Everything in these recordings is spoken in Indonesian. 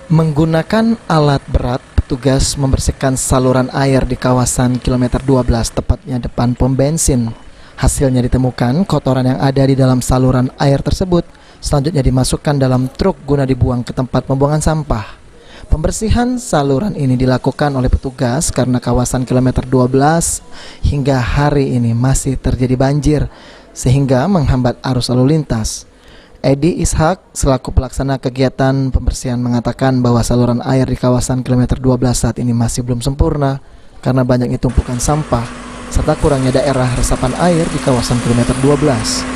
Menggunakan alat berat, petugas membersihkan saluran air di kawasan kilometer 12, tepatnya depan pom bensin. Hasilnya ditemukan kotoran yang ada di dalam saluran air tersebut selanjutnya dimasukkan dalam truk guna dibuang ke tempat pembuangan sampah. Pembersihan saluran ini dilakukan oleh petugas karena kawasan kilometer 12 hingga hari ini masih terjadi banjir sehingga menghambat arus lalu lintas. Edi Ishak selaku pelaksana kegiatan pembersihan mengatakan bahwa saluran air di kawasan kilometer 12 saat ini masih belum sempurna karena banyaknya tumpukan sampah serta kurangnya daerah resapan air di kawasan kilometer 12.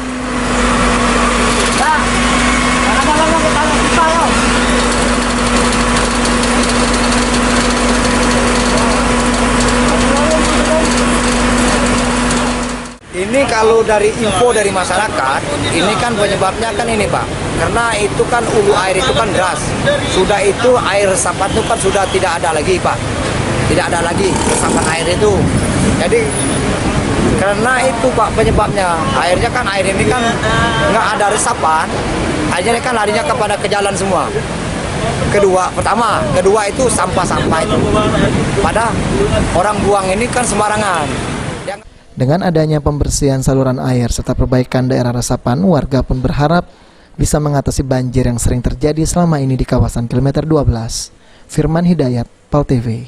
Ini kalau dari info dari masyarakat, ini kan penyebabnya kan ini Pak, karena itu kan hulu air itu kan deras. Sudah itu air resapan itu kan sudah tidak ada lagi Pak, tidak ada lagi resapan air itu. Jadi karena itu Pak penyebabnya, airnya kan air ini kan nggak ada resapan, airnya kan larinya kepada ke jalan semua. Kedua itu sampah-sampah itu, pada orang buang ini kan sembarangan. Dengan adanya pembersihan saluran air serta perbaikan daerah resapan, warga pun berharap bisa mengatasi banjir yang sering terjadi selama ini di kawasan kilometer 12. Firman Hidayat, PAL TV.